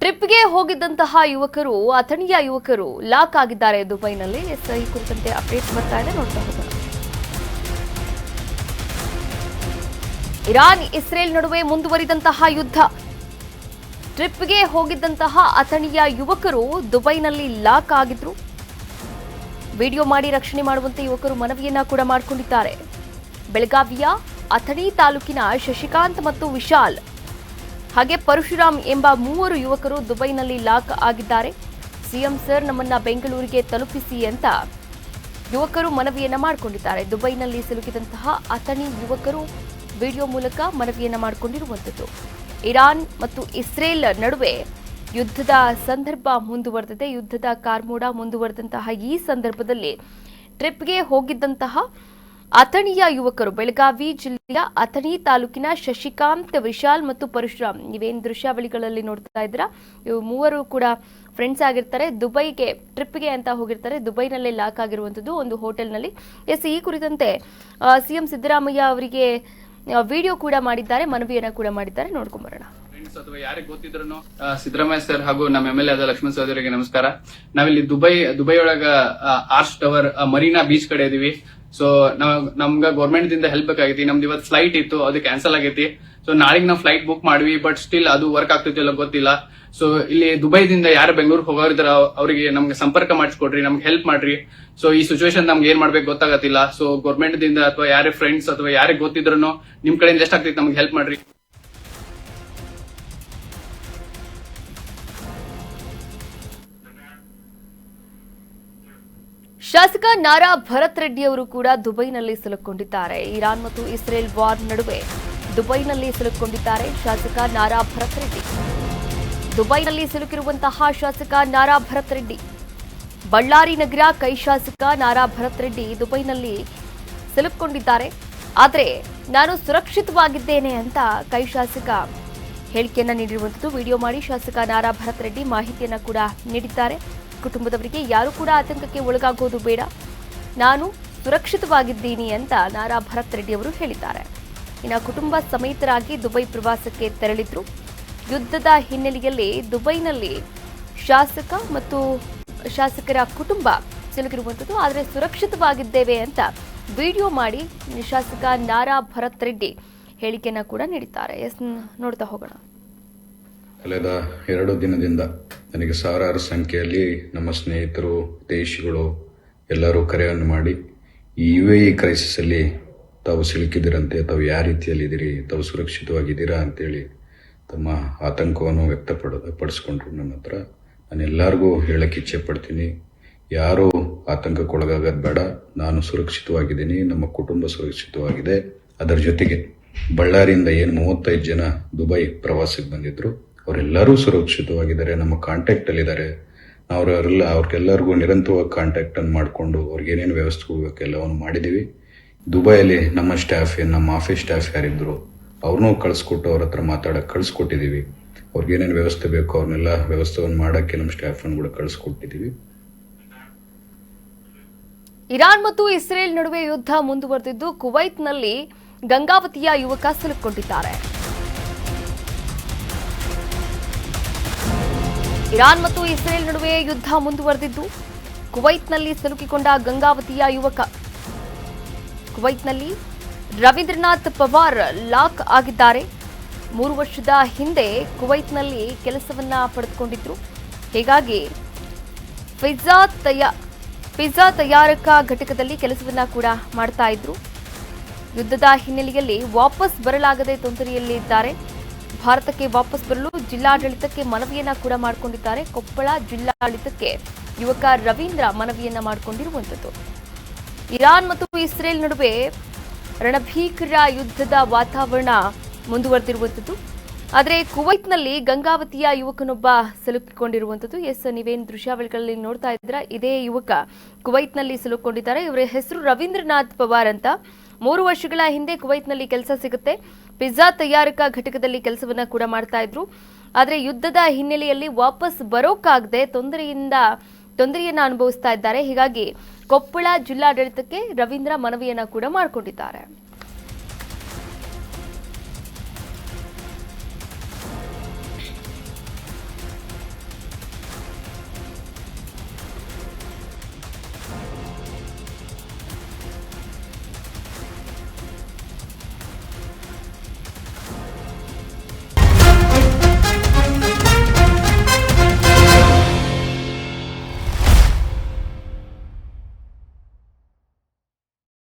ಟ್ರಿಪ್ಗೆ ಹೋಗಿದ್ದಂತಹ ಯುವಕರು ಅಥಣಿಯ ಯುವಕರು ಲಾಕ್ ಆಗಿದ್ದಾರೆ ದುಬೈನಲ್ಲಿ. ಈ ಕುರಿತಂತೆ ಅಪ್ಡೇಟ್ ಬರ್ತಾ ಇದೆ, ನೋಡ್ತಾ ಹೋಗೋಣ. ಇರಾನ್ ಇಸ್ರೇಲ್ ನಡುವೆ ಮುಂದುವರಿದಂತಹ ಯುದ್ಧ. ಟ್ರಿಪ್ಗೆ ಹೋಗಿದ್ದಂತಹ ಅಥಣಿಯ ಯುವಕರು ದುಬೈನಲ್ಲಿ ಲಾಕ್ ಆಗಿದ್ರು. ವಿಡಿಯೋ ಮಾಡಿ ರಕ್ಷಣೆ ಮಾಡುವಂತೆ ಯುವಕರು ಮನವಿಯನ್ನ ಕೂಡ ಮಾಡಿಕೊಂಡಿದ್ದಾರೆ. ಬೆಳಗಾವಿಯ ಅಥಣಿ ತಾಲೂಕಿನ ಶಶಿಕಾಂತ್ ಮತ್ತು ವಿಶಾಲ್ ಹಾಗೆ ಪರಶುರಾಮ್ ಎಂಬ 3 ಯುವಕರು ದುಬೈನಲ್ಲಿ ಲಾಕ್ ಆಗಿದ್ದಾರೆ. ಸಿಎಂ ಸರ್ ನಮ್ಮನ್ನ ಬೆಂಗಳೂರಿಗೆ ತಲುಪಿಸಿ ಅಂತ ಯುವಕರು ಮನವಿಯನ್ನ ಮಾಡಿಕೊಂಡಿದ್ದಾರೆ. ದುಬೈನಲ್ಲಿ ಸಿಲುಕಿದಂತಹ ಅಥಣಿ ಯುವಕರು ವಿಡಿಯೋ ಮೂಲಕ ಮನವಿಯನ್ನ ಮಾಡಿಕೊಂಡಿರುವಂಥದ್ದು. ಇರಾನ್ ಮತ್ತು ಇಸ್ರೇಲ್ ನಡುವೆ ಯುದ್ಧದ ಸಂದರ್ಭ ಮುಂದುವರೆದಿದೆ. ಯುದ್ಧದ ಕಾರ್ಮೋಡ ಮುಂದುವರೆದಂತಹ ಈ ಸಂದರ್ಭದಲ್ಲಿ ಟ್ರಿಪ್ಗೆ ಹೋಗಿದ್ದಂತಹ ಅಥಣಿಯ ಯುವಕರು ಬೆಳಗಾವಿ ಜಿಲ್ಲೆಯ ಅಥಣಿ ತಾಲೂಕಿನ ಶಶಿಕಾಂತ್, ವಿಶಾಲ್ ಮತ್ತು ಪರಶುರಾಮ್, ನೀವೇನು ದೃಶ್ಯಾವಳಿಗಳಲ್ಲಿ ನೋಡ್ತಾ ಇದ್ದೀರಾ, ಇವು 3 ಕೂಡ ಫ್ರೆಂಡ್ಸ್ ಆಗಿರ್ತಾರೆ. ದುಬೈಗೆ ಟ್ರಿಪ್ಗೆ ಅಂತ ಹೋಗಿರ್ತಾರೆ. ದುಬೈನಲ್ಲೇ ಲಾಕ್ ಆಗಿರುವಂಥದ್ದು ಒಂದು ಹೋಟೆಲ್ನಲ್ಲಿ. ಈ ಕುರಿತಂತೆ ಸಿಎಂ ಸಿದ್ದರಾಮಯ್ಯ ಅವರಿಗೆ ವಿಡಿಯೋ ಕೂಡ ಮಾಡಿದ್ದಾರೆ, ಮನವಿಯನ್ನ ಕೂಡ ಮಾಡಿದ್ದಾರೆ. ನೋಡ್ಕೊಂಬರೋಣ. ಅಥವಾ ಯಾರಿಗೆ ಗೊತ್ತಿದ್ರು ಸಿದ್ದರಾಮಯ್ಯ ಸರ್ ಹಾಗೂ ನಮ್ಮ MLA ಆದ ಲಕ್ಷ್ಮಣ ಸಹೋದರಿಗೆ ನಮಸ್ಕಾರ. ನಾವಿಲ್ಲಿ ದುಬೈ ಒಳಗ ಆರ್ಚ್ ಟವರ್ ಮರೀನಾ ಬೀಚ್ ಕಡೆ ಇದೀವಿ. ಸೊ ನಮ್ಗ ಗೌರ್ಮೆಂಟ್ ದಿಂದ ಹೆಲ್ಪ್ ಬೇಕಾಗೈತಿ. ನಮ್ದು ಇವತ್ತು ಫ್ಲೈಟ್ ಇತ್ತು, ಅದು ಕ್ಯಾನ್ಸಲ್ ಆಗೈತಿ. ಸೊ ನಾಳೆಗೆ ನಾವು ಫ್ಲೈಟ್ ಬುಕ್ ಮಾಡ್ವಿ, ಬಟ್ ಸ್ಟಿಲ್ ಅದು ವರ್ಕ್ ಆಗ್ತಿಲ್ಲ ಗೊತ್ತಿಲ್ಲ. ಸೊ ಇಲ್ಲಿ ದುಬೈದಿಂದ ಯಾರು ಬೆಂಗಳೂರಿಗೆ ಹೋಗೋರಿದಾರ ಅವರಿಗೆ ನಮ್ಗೆ ಸಂಪರ್ಕ ಮಾಡಿಸ್ಕೊಡ್ರಿ, ನಮ್ಗೆ ಹೆಲ್ಪ್ ಮಾಡ್ರಿ. ಸೊ ಈ ಸಿಚುವೇಶನ್ ನಮ್ಗೆ ಏನ್ ಮಾಡ್ಬೇಕು ಗೊತ್ತಾಗತ್ತಿಲ್ಲ. ಸೊ ಗೌರ್ಮೆಂಟ್ ದಿಂದ ಅಥವಾ ಯಾರೇ ಫ್ರೆಂಡ್ಸ್ ಅಥವಾ ಯಾರಿಗೆ ಗೊತ್ತಿದ್ರು ನಿಮ್ ಕಡೆಯಿಂದ ಎಷ್ಟಾಗ್ತೈತಿ ನಮ್ಗೆ ಹೆಲ್ಪ್ ಮಾಡ್ರಿ. ಶಾಸಕ ನಾರಾ ಭರತ್ ರೆಡ್ಡಿ ಅವರು ಕೂಡ ದುಬೈನಲ್ಲಿ ಸಿಲುಕೊಂಡಿದ್ದಾರೆ. ಇರಾನ್ ಮತ್ತು ಇಸ್ರೇಲ್ ವಾರ್ ನಡುವೆ ದುಬೈನಲ್ಲಿ ಸಿಲುಕೊಂಡಿದ್ದಾರೆ ಶಾಸಕ ನಾರಾ ಭರತ್ ರೆಡ್ಡಿ. ದುಬೈನಲ್ಲಿ ಸಿಲುಕಿರುವಂತಹ ಶಾಸಕ ನಾರಾ ಭರತ್ ರೆಡ್ಡಿ, ಬಳ್ಳಾರಿ ನಗರ ಕೈ ಶಾಸಕ ನಾರಾ ಭರತ್ ರೆಡ್ಡಿ ದುಬೈನಲ್ಲಿ ಸಿಲುಕೊಂಡಿದ್ದಾರೆ. ಆದರೆ ನಾನು ಸುರಕ್ಷಿತವಾಗಿದ್ದೇನೆ ಅಂತ ಕೈ ಶಾಸಕ ಹೇಳಿಕೆಯನ್ನ ನೀಡಿರುವಂಥದ್ದು. ವಿಡಿಯೋ ಮಾಡಿ ಶಾಸಕ ನಾರಾ ಭರತ್ ರೆಡ್ಡಿ ಮಾಹಿತಿಯನ್ನ ಕೂಡ ನೀಡಿದ್ದಾರೆ. ಕುಟುಂಬದವರಿಗೆ ಯಾರು ಕೂಡ ಆತಂಕಕ್ಕೆ ಒಳಗಾಗೋದು ಬೇಡ, ನಾನು ಸುರಕ್ಷಿತವಾಗಿದ್ದೀನಿ ಅಂತ ನಾರಾ ಭರತ್ ರೆಡ್ಡಿ ಅವರು ಹೇಳಿದ್ದಾರೆ. ಇನ್ನು ಕುಟುಂಬ ಸಮೇತರಾಗಿ ದುಬೈ ಪ್ರವಾಸಕ್ಕೆ ತೆರಳಿದ್ರು. ಯುದ್ಧದ ಹಿನ್ನೆಲೆಯಲ್ಲಿ ದುಬೈನಲ್ಲಿ ಶಾಸಕ ಮತ್ತು ಶಾಸಕರ ಕುಟುಂಬ ಸಿಲುಕಿರುವಂಥದ್ದು. ಆದರೆ ಸುರಕ್ಷಿತವಾಗಿದ್ದೇವೆ ಅಂತ ವಿಡಿಯೋ ಮಾಡಿ ಶಾಸಕ ನಾರಾ ಭರತ್ ರೆಡ್ಡಿ ಹೇಳಿಕೆಯನ್ನ ಕೂಡ ನೀಡಿದ್ದಾರೆ. ನೋಡ್ತಾ ಹೋಗೋಣ. ಕಳೆದ 2 ದಿನದಿಂದ ನನಗೆ ಸಾವಿರಾರು ಸಂಖ್ಯೆಯಲ್ಲಿ ನಮ್ಮ ಸ್ನೇಹಿತರು, ದೇಶಿಗಳು ಎಲ್ಲರೂ ಕರೆಯನ್ನು ಮಾಡಿ ಈ UAE ಕ್ರೈಸಿಸ್ ಅಲ್ಲಿ ತಾವು ಸಿಲುಕಿದಿರಂತೆ, ತಾವು ಯಾವ ರೀತಿಯಲ್ಲಿದ್ದೀರಿ, ತಾವು ಸುರಕ್ಷಿತವಾಗಿದ್ದೀರಾ ಅಂತೇಳಿ ತಮ್ಮ ಆತಂಕವನ್ನು ವ್ಯಕ್ತಪಡಿಸ್ಕೊಂಡ್ರು ನನ್ನ ಹತ್ರ. ನಾನು ಎಲ್ಲರಿಗೂ ಹೇಳಕ್ಕೆ ಇಚ್ಛೆ ಪಡ್ತೀನಿ, ಯಾರೂ ಆತಂಕಕ್ಕೊಳಗಾಗೋದು ಬೇಡ. ನಾನು ಸುರಕ್ಷಿತವಾಗಿದ್ದೀನಿ, ನಮ್ಮ ಕುಟುಂಬ ಸುರಕ್ಷಿತವಾಗಿದೆ. ಅದರ ಜೊತೆಗೆ ಬಳ್ಳಾರಿಯಿಂದ ಏನು 35 ಜನ ದುಬೈ ಪ್ರವಾಸಕ್ಕೆ ಬಂದಿದ್ರು ಅವರೆಲ್ಲರೂ ಸುರಕ್ಷಿತವಾಗಿದ್ದಾರೆ, ನಮ್ಮ ಕಾಂಟ್ಯಾಕ್ಟ್ ಅಲ್ಲಿದ್ದಾರೆ. ಅವ್ರಿಗೆಲ್ಲರಿಗೂ ನಿರಂತರವಾಗಿ ಕಾಂಟ್ಯಾಕ್ಟ್ ಅನ್ನು ಮಾಡಿಕೊಂಡು ಅವ್ರಿಗೆ ಏನೇನು ವ್ಯವಸ್ಥೆ ಹೋಗ್ಬೇಕು ಎಲ್ಲವನ್ನು ಮಾಡಿದ್ದೀವಿ. ದುಬೈಯಲ್ಲಿ ನಮ್ಮ ಸ್ಟಾಫ್, ನಮ್ಮ ಆಫೀಸ್ ಸ್ಟಾಫ್ ಯಾರಿದ್ರು ಅವ್ರನ್ನೂ ಕಳಿಸ್ಕೊಟ್ಟು ಅವ್ರ ಹತ್ರ ಮಾತಾಡಕ್ಕೆ ಕಳಿಸ್ಕೊಟ್ಟಿದ್ದೀವಿ. ಅವ್ರಿಗೆ ಏನೇನು ವ್ಯವಸ್ಥೆ ಬೇಕು ಅವ್ರನ್ನೆಲ್ಲ ವ್ಯವಸ್ಥೆಯನ್ನು ಮಾಡೋಕ್ಕೆ ನಮ್ಮ ಸ್ಟಾಫನ್ನು ಕೂಡ ಕಳಿಸ್ಕೊಟ್ಟಿದ್ದೀವಿ. ಇರಾನ್ ಮತ್ತು ಇಸ್ರೇಲ್ ನಡುವೆ ಯುದ್ಧ ಮುಂದುವರೆದಿದ್ದು ಕುವೈತ್ನಲ್ಲಿ ಗಂಗಾವತಿಯ ಯುವಕ ಸಿಲುಕೊಂಡಿದ್ದಾರೆ. ಇರಾನ್ ಮತ್ತು ಇಸ್ರೇಲ್ ನಡುವೆ ಯುದ್ಧ ಮುಂದುವರೆದಿದ್ದು ಕುವೈತ್ನಲ್ಲಿ ಸಿಲುಕಿಕೊಂಡ ಗಂಗಾವತಿಯ ಯುವಕ. ಕುವೈತ್ನಲ್ಲಿ ರವೀಂದ್ರನಾಥ್ ಪವಾರ್ ಲಾಕ್ ಆಗಿದ್ದಾರೆ. 3 ವರ್ಷದ ಹಿಂದೆ ಕುವೈತ್ನಲ್ಲಿ ಕೆಲಸವನ್ನ ಪಡೆದುಕೊಂಡಿದ್ರು. ಹೀಗಾಗಿ ಪಿಜ್ಜಾ ತಯಾರಕ ಘಟಕದಲ್ಲಿ ಕೆಲಸವನ್ನ ಕೂಡ ಮಾಡ್ತಾ ಇದ್ರು. ಯುದ್ಧದ ಹಿನ್ನೆಲೆಯಲ್ಲಿ ವಾಪಸ್ ಬರಲಾಗದೆ ತೊಂದರೆಯಲ್ಲಿದ್ದಾರೆ. ಭಾರತಕ್ಕೆ ವಾಪಸ್ ಬರಲು ಜಿಲ್ಲಾಡಳಿತಕ್ಕೆ ಮನವಿಯನ್ನ ಕೂಡ ಮಾಡಿಕೊಂಡಿದ್ದಾರೆ. ಕೊಪ್ಪಳ ಜಿಲ್ಲಾಡಳಿತಕ್ಕೆ ಯುವಕ ರವೀಂದ್ರ ಮನವಿಯನ್ನ ಮಾಡಿಕೊಂಡಿರುವಂಥದ್ದು. ಇರಾನ್ ಮತ್ತು ಇಸ್ರೇಲ್ ನಡುವೆ ರಣಭೀಕರ ಯುದ್ಧದ ವಾತಾವರಣ ಮುಂದುವರೆದಿರುವಂಥದ್ದು. ಆದರೆ ಕುವೈತ್ನಲ್ಲಿ ಗಂಗಾವತಿಯ ಯುವಕನೊಬ್ಬ ಸಿಲುಕಿಕೊಂಡಿರುವಂಥದ್ದು. ನೀವೇನು ದೃಶ್ಯಾವಳಿಗಳಲ್ಲಿ ನೋಡ್ತಾ ಇದ್ದೀರಾ, ಇದೇ ಯುವಕ ಕುವೈತ್ನಲ್ಲಿ ಸಿಲುಕೊಂಡಿದ್ದಾರೆ. ಇವರ ಹೆಸರು ರವೀಂದ್ರನಾಥ್ ಪವಾರ್ ಅಂತ. 3 ವರ್ಷಗಳ ಹಿಂದೆ ಕುವೈತ್ನಲ್ಲಿ ಕೆಲಸ ಸಿಗುತ್ತೆ. ಪಿಜ್ಜಾ ತಯಾರಕ ಘಟಕದಲ್ಲಿ ಕೆಲಸವನ್ನ ಕೂಡ ಮಾಡ್ತಾ ಇದ್ರು. ಆದರೆ ಯುದ್ಧದ ಹಿನ್ನೆಲೆಯಲ್ಲಿ ವಾಪಸ್ ಬರೋಕ್ಕಾಗದೆ ತೊಂದರೆಯನ್ನ ಅನುಭವಿಸ್ತಾ ಇದ್ದಾರೆ. ಹೀಗಾಗಿ ಕೊಪ್ಪಳ ಜಿಲ್ಲಾಡಳಿತಕ್ಕೆ ರವೀಂದ್ರ ಮನವಿಯನ್ನ ಕೂಡ ಮಾಡಿಕೊಂಡಿದ್ದಾರೆ.